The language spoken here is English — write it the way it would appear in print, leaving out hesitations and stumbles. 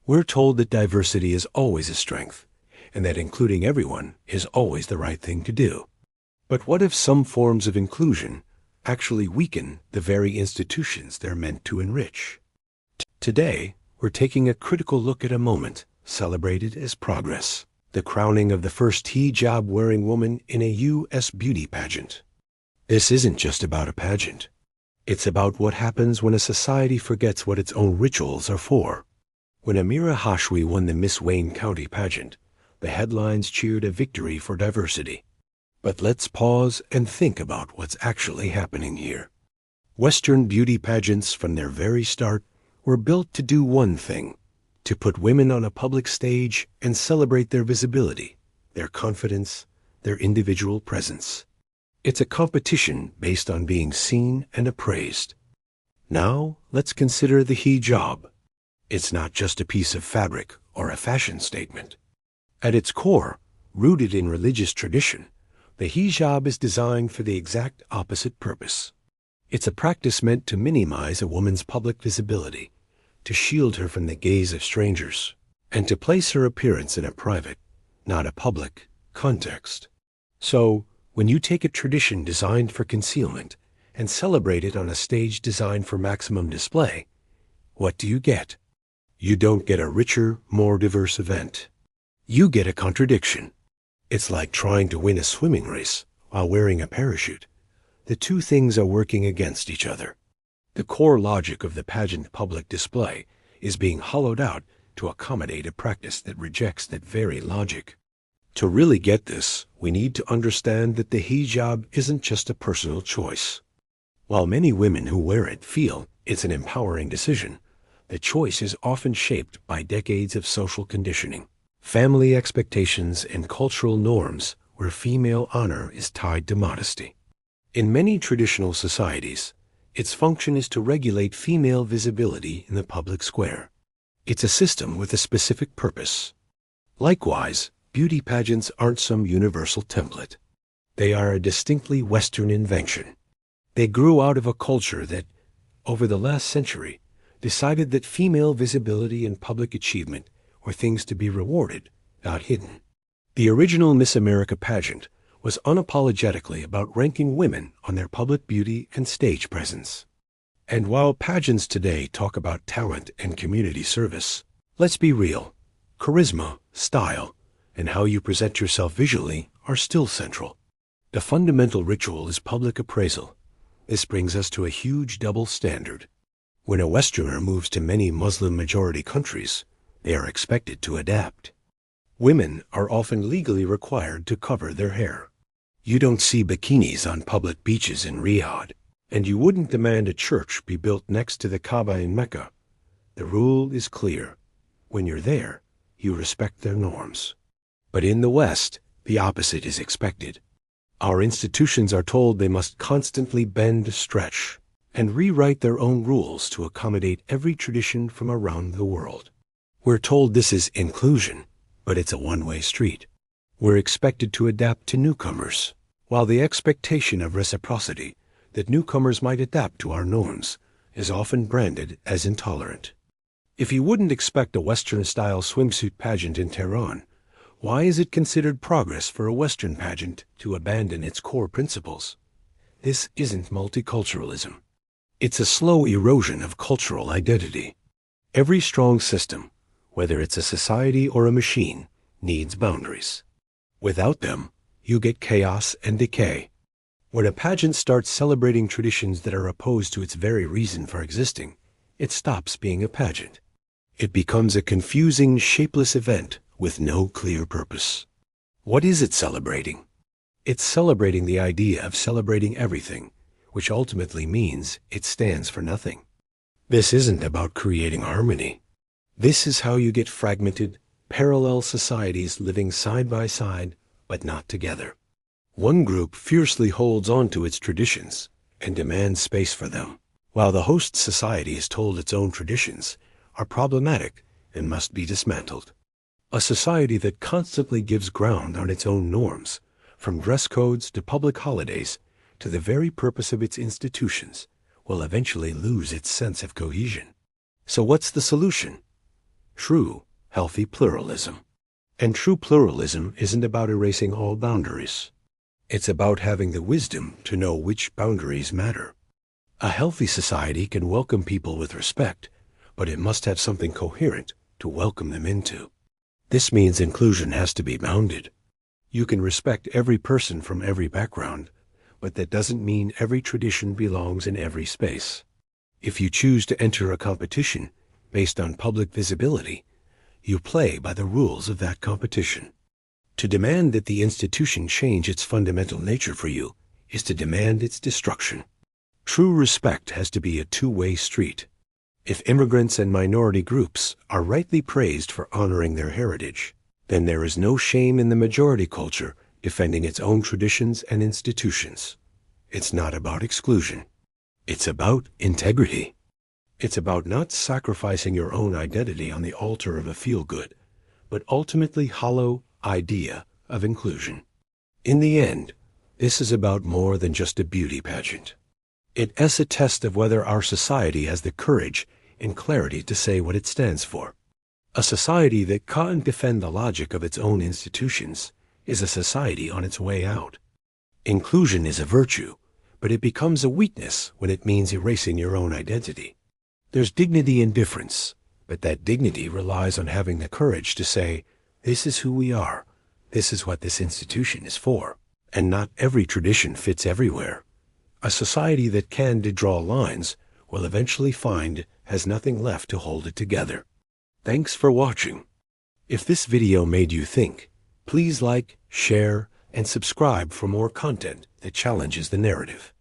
We're told that diversity is always a strength, and that including everyone is always the right thing to do. But what if some forms of inclusion actually weaken the very institutions they're meant to enrich? Today, we're taking a critical look at a moment celebrated as progress, the crowning of the first hijab-wearing woman in a U.S. beauty pageant. This isn't just about a pageant. It's about what happens when a society forgets what its own rituals are for. When Amira Hashwi won the Miss Wayne County pageant, the headlines cheered a victory for diversity. But let's pause and think about what's actually happening here. Western beauty pageants from their very start were built to do one thing: to put women on a public stage and celebrate their visibility, their confidence, their individual presence. It's a competition based on being seen and appraised. Now, let's consider the hijab. It's not just a piece of fabric or a fashion statement. At its core, rooted in religious tradition, the hijab is designed for the exact opposite purpose. It's a practice meant to minimize a woman's public visibility, to shield her from the gaze of strangers, and to place her appearance in a private, not a public, context. So, when you take a tradition designed for concealment and celebrate it on a stage designed for maximum display, what do you get? You don't get a richer, more diverse event. You get a contradiction. It's like trying to win a swimming race while wearing a parachute. The two things are working against each other. The core logic of the pageant public display is being hollowed out to accommodate a practice that rejects that very logic. To really get this, we need to understand that the hijab isn't just a personal choice. While many women who wear it feel it's an empowering decision, the choice is often shaped by decades of social conditioning, family expectations, and cultural norms where female honor is tied to modesty. In many traditional societies, its function is to regulate female visibility in the public square. It's a system with a specific purpose. Likewise, beauty pageants aren't some universal template. They are a distinctly Western invention. They grew out of a culture that, over the last century, decided that female visibility and public achievement were things to be rewarded, not hidden. The original Miss America pageant was unapologetically about ranking women on their public beauty and stage presence. And while pageants today talk about talent and community service, let's be real. Charisma, style, and how you present yourself visually are still central. The fundamental ritual is public appraisal. This brings us to a huge double standard. When a Westerner moves to many Muslim-majority countries, they are expected to adapt. Women are often legally required to cover their hair. You don't see bikinis on public beaches in Riyadh, and you wouldn't demand a church be built next to the Kaaba in Mecca. The rule is clear. When you're there, you respect their norms. But in the West, the opposite is expected. Our institutions are told they must constantly bend, stretch, and rewrite their own rules to accommodate every tradition from around the world. We're told this is inclusion, but it's a one-way street. We're expected to adapt to newcomers, while the expectation of reciprocity, that newcomers might adapt to our norms, is often branded as intolerant. If you wouldn't expect a Western-style swimsuit pageant in Tehran, why is it considered progress for a Western pageant to abandon its core principles? This isn't multiculturalism. It's a slow erosion of cultural identity. Every strong system, whether it's a society or a machine, needs boundaries. Without them, you get chaos and decay. When a pageant starts celebrating traditions that are opposed to its very reason for existing, it stops being a pageant. It becomes a confusing, shapeless event with no clear purpose. What is it celebrating? It's celebrating the idea of celebrating everything, which ultimately means it stands for nothing. This isn't about creating harmony. This is how you get fragmented, parallel societies living side by side, but not together. One group fiercely holds on to its traditions and demands space for them, while the host society is told its own traditions are problematic and must be dismantled. A society that constantly gives ground on its own norms, from dress codes to public holidays to the very purpose of its institutions, will eventually lose its sense of cohesion. So what's the solution? true, healthy pluralism. And true pluralism isn't about erasing all boundaries. It's about having the wisdom to know which boundaries matter. A healthy society can welcome people with respect, but it must have something coherent to welcome them into. This means inclusion has to be bounded. You can respect every person from every background, but that doesn't mean every tradition belongs in every space. If you choose to enter a competition based on public visibility, you play by the rules of that competition. To demand that the institution change its fundamental nature for you is to demand its destruction. True respect has to be a two-way street. If immigrants and minority groups are rightly praised for honoring their heritage, then there is no shame in the majority culture defending its own traditions and institutions. It's not about exclusion. It's about integrity. It's about not sacrificing your own identity on the altar of a feel-good, but ultimately hollow idea of inclusion. In the end, this is about more than just a beauty pageant. It is a test of whether our society has the courage and clarity to say what it stands for. A society that can't defend the logic of its own institutions is a society on its way out. Inclusion is a virtue, but it becomes a weakness when it means erasing your own identity. There's dignity in difference, but that dignity relies on having the courage to say, this is who we are, this is what this institution is for, and not every tradition fits everywhere. A society that can draw lines will eventually find has nothing left to hold it together. Thanks for watching. If this video made you think, please like, share, and subscribe for more content that challenges the narrative.